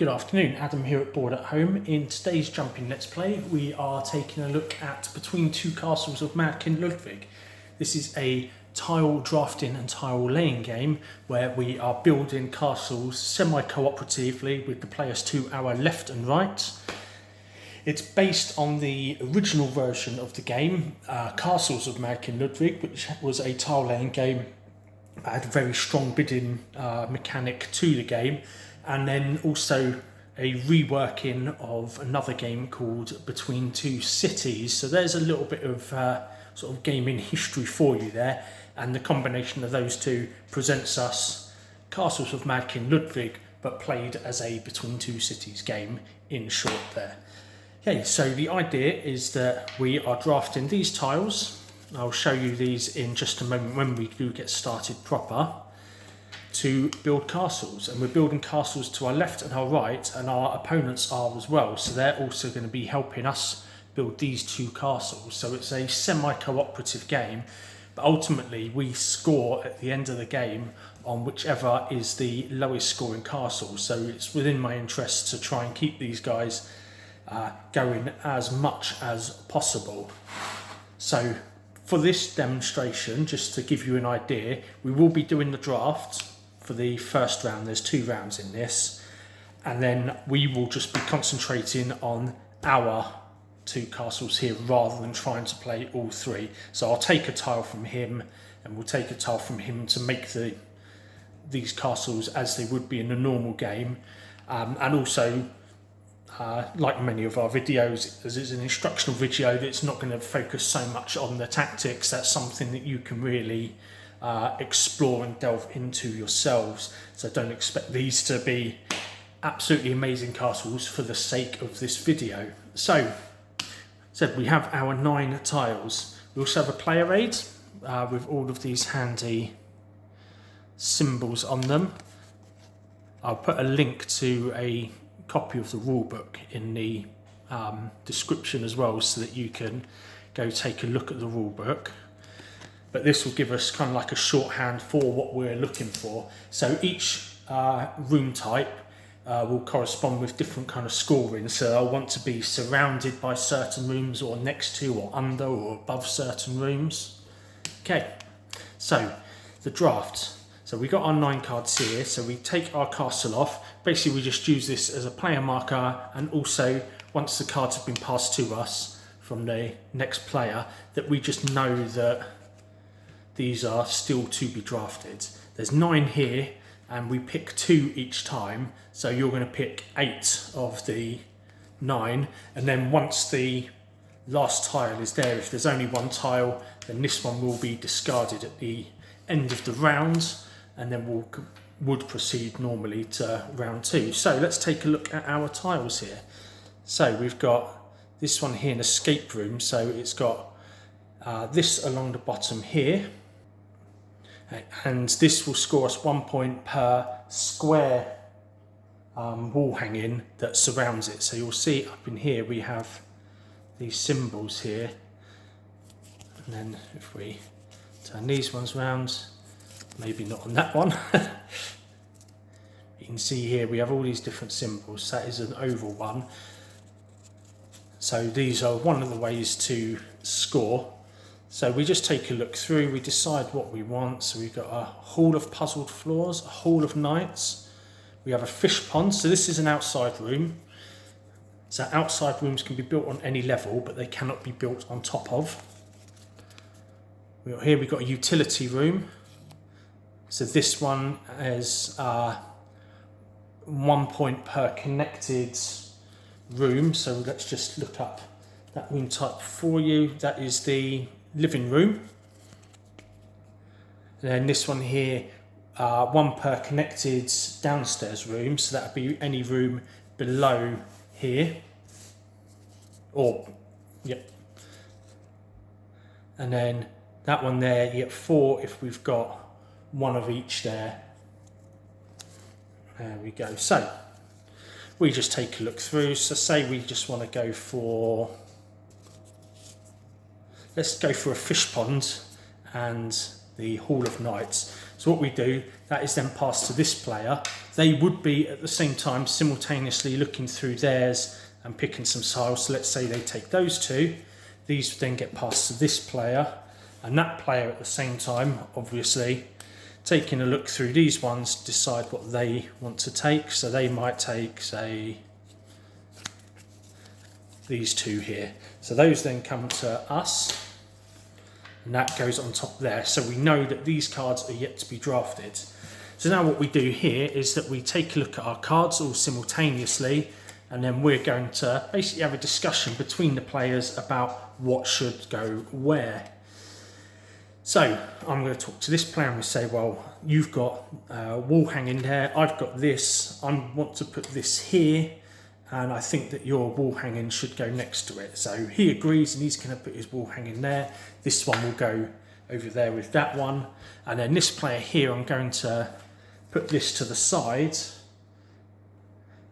Good afternoon, Adam here at Board at Home. In today's Jumping Let's Play, we are taking a look at Between Two Castles of King Ludwig. This is a tile drafting and tile laying game where we are building castles semi-cooperatively with the players to our left and right. It's based on the original version of the game, Castles of King Ludwig, which was a tile laying game. It had a very strong bidding mechanic to the game. And then also a reworking of another game called Between Two Cities. So there's a little bit of sort of gaming history for you there. And the combination of those two presents us Castles of King Ludwig, but played as a Between Two Cities game in short there. Okay, so the idea is that we are drafting these tiles. I'll show you these in just a moment when we do get started proper. To build castles, and we're building castles to our left and our right, and our opponents are as well, so they're also going to be helping us build these two castles. So it's a semi-cooperative game, but ultimately we score at the end of the game on whichever is the lowest scoring castle. So it's within my interest to try and keep these guys going as much as possible. So for this demonstration, just to give you an idea, we will be doing the draft for the first round. There's 2 rounds in this, and then we will just be concentrating on our 2 castles here rather than trying to play all 3. So I'll take a tile from him and we'll take a tile from him to make these castles as they would be in a normal game. And also like many of our videos, as it's an instructional video that's not going to focus so much on the tactics. That's something that you can really explore and delve into yourselves. So don't expect these to be absolutely amazing castles for the sake of this video. So we have our 9 tiles. We also have a player aid with all of these handy symbols on them. I'll put a link to a copy of the rulebook in the description as well, so that you can go take a look at the rulebook. But this will give us kind of like a shorthand for what we're looking for. So each room type will correspond with different kind of scoring. So I want to be surrounded by certain rooms, or next to, or under, or above certain rooms. Okay, so the draft. So we got our 9 cards here. So we take our castle off. Basically, we just use this as a player marker, and also once the cards have been passed to us from the next player, that we just know that these are still to be drafted. There's 9 here, and we pick 2 each time. So you're going to pick 8 of the 9, and then once the last tile is there, if there's only 1 tile, then this one will be discarded at the end of the round, and then would proceed normally to round 2. So let's take a look at our tiles here. So we've got this one here, an escape room. So it's got this along the bottom here, and this will score us 1 point per square wall hanging that surrounds it. So you'll see up in here we have these symbols here, and then if we turn these ones round, maybe not on that one, you can see here we have all these different symbols. That is an oval one. So these are one of the ways to score. So we just take a look through, we decide what we want. So we've got a hall of puzzled floors, a hall of knights. We have a fish pond. So this is an outside room. So outside rooms can be built on any level, but they cannot be built on top of. Here we've got a utility room. So this one is 1 point per connected room. So let's just look up that room type for you. That is the living room. And then this one here, 1 per connected downstairs room. So that would be any room below here. Or, yep. And then that one there, you get 4 if we've got 1 of each there. There we go. So we just take a look through. So say we just want to go for, let's go for a fish pond, and the Hall of Knights. So what we do, that is then passed to this player. They would be at the same time simultaneously looking through theirs and picking some tiles. So let's say they take those two. These then get passed to this player, and that player at the same time, obviously, taking a look through these ones, decide what they want to take. So they might take, say, these two here. So those then come to us, and that goes on top there. So we know that these cards are yet to be drafted. So now what we do here is that we take a look at our cards all simultaneously, and then we're going to basically have a discussion between the players about what should go where. So I'm going to talk to this player and we say, well, you've got wall hanging there, I've got this, I want to put this here, and I think that your wall hanging should go next to it. So he agrees and he's going to put his wall hanging there. This one will go over there with that one. And then this player here, I'm going to put this to the side,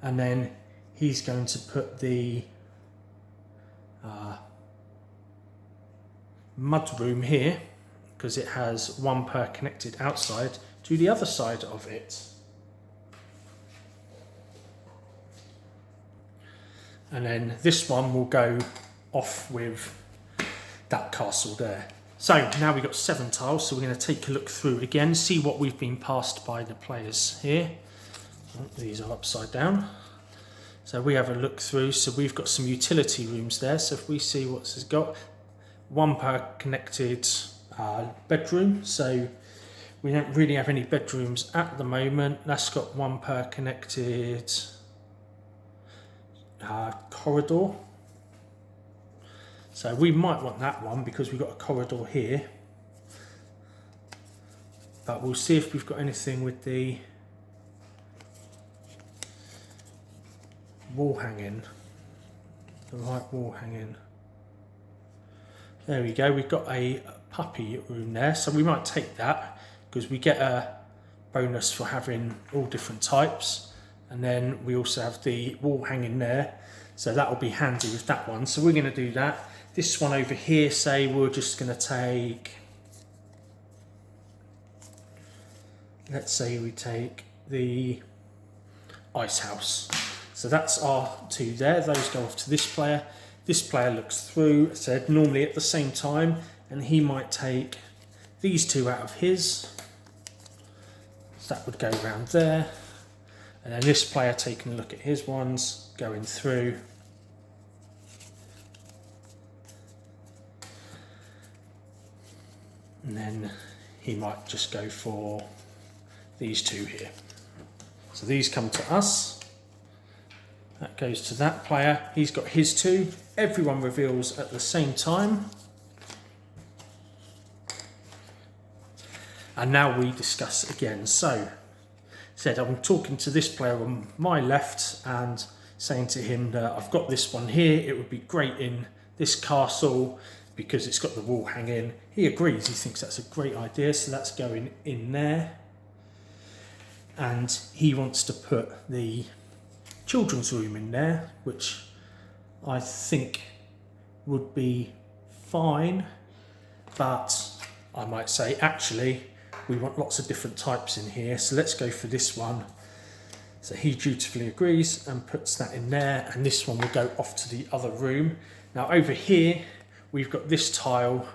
and then he's going to put the mud room here, because it has one per connected outside to the other side of it. And then this one will go off with that castle there. So now we've got 7 tiles, so we're going to take a look through it again, see what we've been passed by the players here. Oh, these are upside down. So we have a look through, so we've got some utility rooms there. So if we see what this has got, 1 per connected bedroom. So we don't really have any bedrooms at the moment. That's got 1 per connected corridor. So we might want that one because we've got a corridor here. But we'll see if we've got anything with the wall hanging. The right wall hanging. There we go, we've got a puppy room there. So we might take that because we get a bonus for having all different types. And then we also have the wall hanging there. So that will be handy with that one. So we're going to do that. This one over here, say we're just going to take, let's say we take the ice house. So that's our 2 there. Those go off to this player. This player looks through, said normally at the same time, and he might take these 2 out of his. So that would go around there. And then this player taking a look at his ones, going through. And then he might just go for these 2 here. So these come to us. That goes to that player. He's got his 2. Everyone reveals at the same time. And now we discuss again. So, said I'm talking to this player on my left and saying to him that I've got this one here. It would be great in this castle because it's got the wall hanging. He agrees. He thinks that's a great idea. So that's going in there. And he wants to put the children's room in there, which I think would be fine, but I might say actually we want lots of different types in here, so let's go for this one. So he dutifully agrees and puts that in there, and this one will go off to the other room. Now over here we've got this tile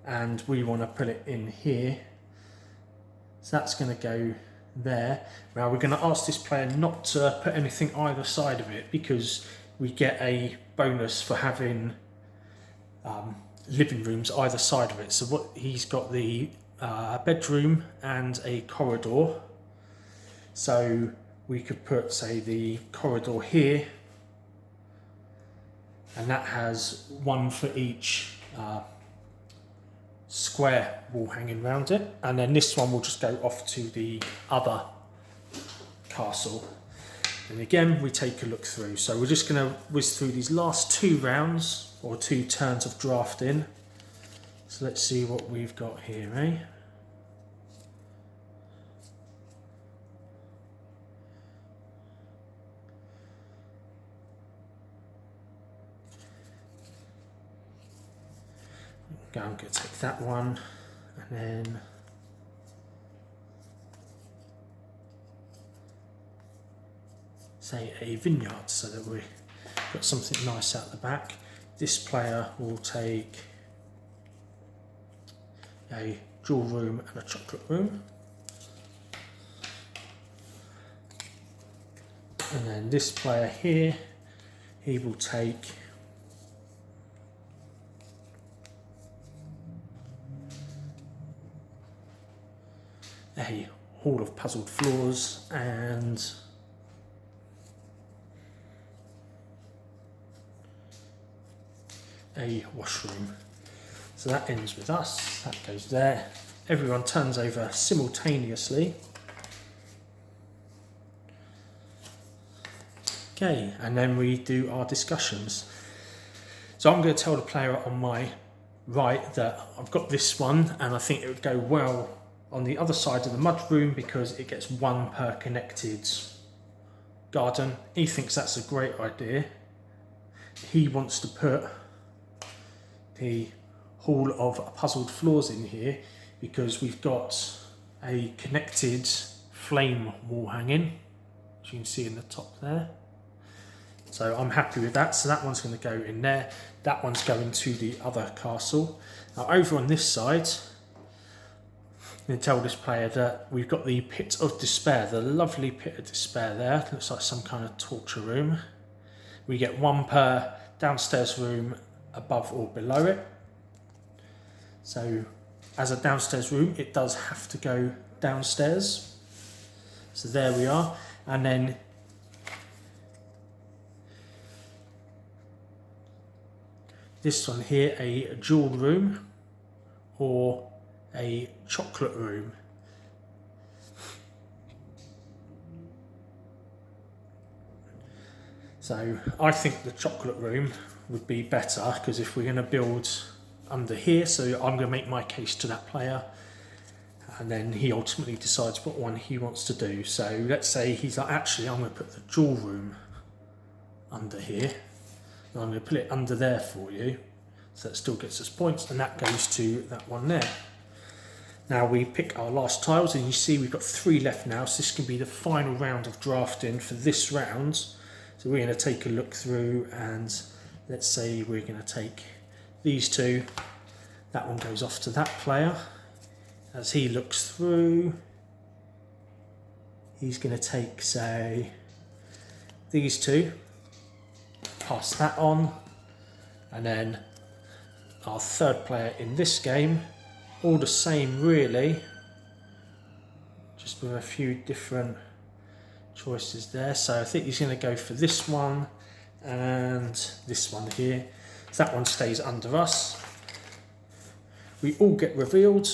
and we want to put it in here, so that's going to go there. Now we're going to ask this player not to put anything either side of it because we get a bonus for having living rooms either side of it. So what he's got the bedroom and a corridor. So we could put, say, the corridor here, and that has 1 for each square wall hanging around it, and then this one will just go off to the other castle. And again we take a look through, so we're just going to whiz through these last 2 rounds or 2 turns of drafting. So let's see what we've got here, eh? I'm going to take that one, and then say a vineyard, so that we've got something nice out the back. This player will take a jewel room and a chocolate room. And then this player here, he will take a hall of puzzled floors and a washroom. So that ends with us, that goes there. Everyone turns over simultaneously. Okay, and then we do our discussions. So I'm going to tell the player on my right that I've got this one and I think it would go well on the other side of the mud room because it gets one per connected garden. He thinks that's a great idea. He wants to put the hall of puzzled floors in here because we've got a connected flame wall hanging, as you can see in the top there. So I'm happy with that. So that one's going to go in there. That one's going to the other castle. Now over on this side, I'm going to tell this player that we've got the Pit of Despair, the lovely Pit of Despair there. It looks like some kind of torture room. We get one per downstairs room above or below it. So as a downstairs room, it does have to go downstairs. So there we are. And then this one here, a jewel room or a chocolate room. So I think the chocolate room would be better because if we're going to build under here, so I'm going to make my case to that player and then he ultimately decides what one he wants to do. So let's say he's like, actually I'm going to put the jewel room under here. And I'm going to put it under there for you, so it still gets us points, and that goes to that one there. Now we pick our last tiles, and you see we've got 3 left now, so this can be the final round of drafting for this round. So we're going to take a look through, and let's say we're going to take these 2. That one goes off to that player. As he looks through, he's going to take, say, these 2. Pass that on, and then our third player in this game, all the same really, just with a few different choices there. So I think he's going to go for this one and this one here. So that one stays under us. We all get revealed,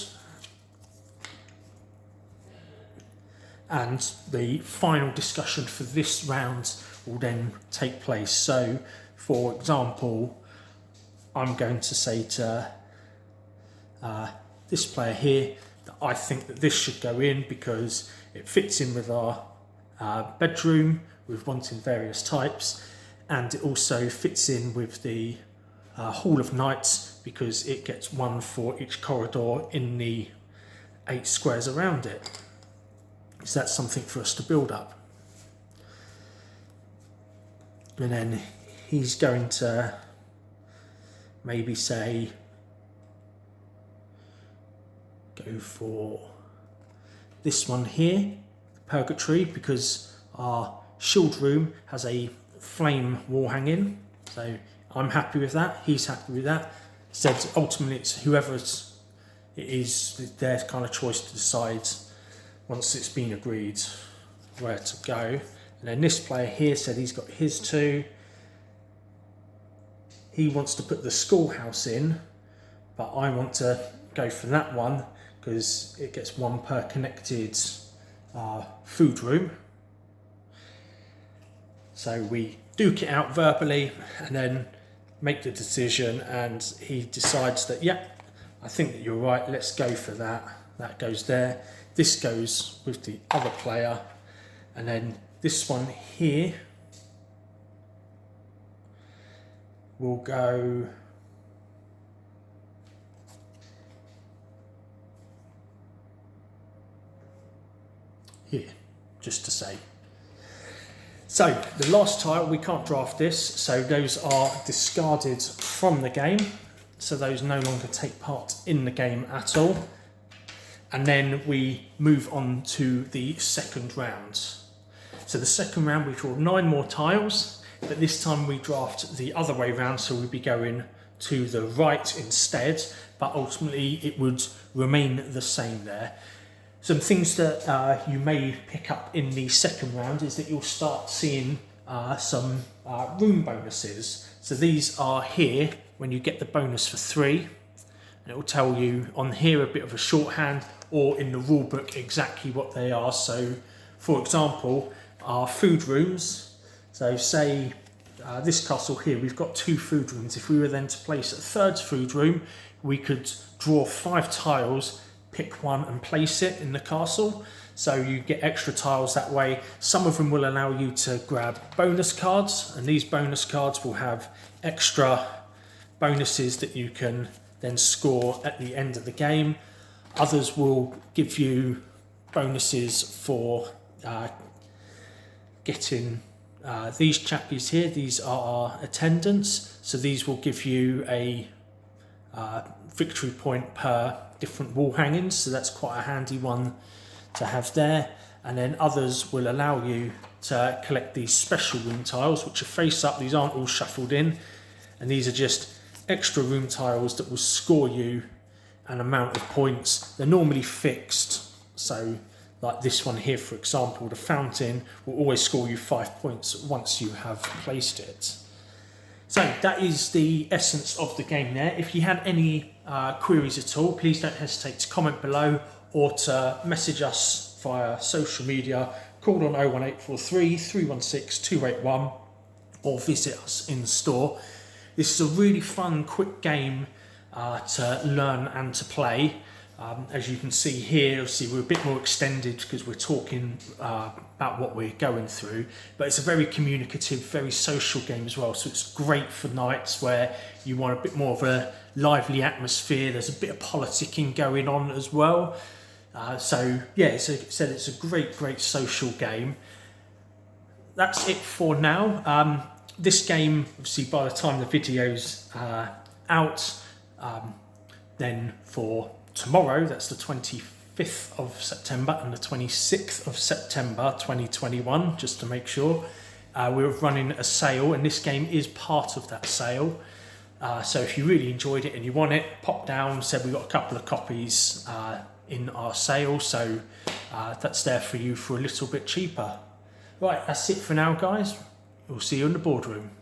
and the final discussion for this round will then take place. So for example, I'm going to say to this player here that I think that this should go in because it fits in with our bedroom with wanting various types, and it also fits in with the Hall of Knights because it gets 1 for each corridor in the 8 squares around it. So that's something for us to build up. And then he's going to maybe say go for this one here, Purgatory, because our shield room has a flame wall hanging. So I'm happy with that, he's happy with that. Said ultimately it's whoever it is their kind of choice to decide once it's been agreed where to go. And then this player here said he's got his 2. He wants to put the schoolhouse in, but I want to go for that one because it gets 1 per connected food room. So we duke it out verbally and then make the decision, and he decides that, yeah, I think that you're right, let's go for that. That goes there. This goes with the other player, and then this one here will go here, just to say. So the last tile, we can't draft this, so those are discarded from the game. So those no longer take part in the game at all. And then we move on to the second round. So the second round we draw 9 more tiles, but this time we draft the other way round, so we'd be going to the right instead, but ultimately it would remain the same there. Some things that you may pick up in the second round is that you'll start seeing some room bonuses. So these are here when you get the bonus for 3, and it will tell you on here a bit of a shorthand, or in the rule book exactly what they are. So for example, our food rooms, so say this castle here, we've got 2 food rooms. If we were then to place a third food room, we could draw 5 tiles, pick one and place it in the castle. So you get extra tiles that way. Some of them will allow you to grab bonus cards, and these bonus cards will have extra bonuses that you can then score at the end of the game. Others will give you bonuses for getting these chappies here. These are our attendants, so these will give you a victory point per different wall hangings, so that's quite a handy one to have there. And then others will allow you to collect these special room tiles, which are face up. These aren't all shuffled in, and these are just extra room tiles that will score you an amount of points. They're normally fixed, so like this one here, for example, the fountain will always score you 5 points once you have placed it. So that is the essence of the game there. If you had any queries at all, please don't hesitate to comment below or to message us via social media. Call on 01843 316 281 or visit us in store. This is a really fun, quick game to learn and to play. As you can see here, obviously we're a bit more extended because we're talking about what we're going through, but it's a very communicative, very social game as well. So it's great for nights where you want a bit more of a lively atmosphere. There's a bit of politicking going on as well. So yeah, it's a great social game. That's it for now. This game, obviously by the time the video's out, then for tomorrow, that's the 25th of September and the 26th of September 2021, just to make sure, we're running a sale, and this game is part of that sale. So if you really enjoyed it and you want it, pop down. Said we've got a couple of copies in our sale, so that's there for you for a little bit cheaper. Right, that's it for now, guys. We'll see you in the boardroom.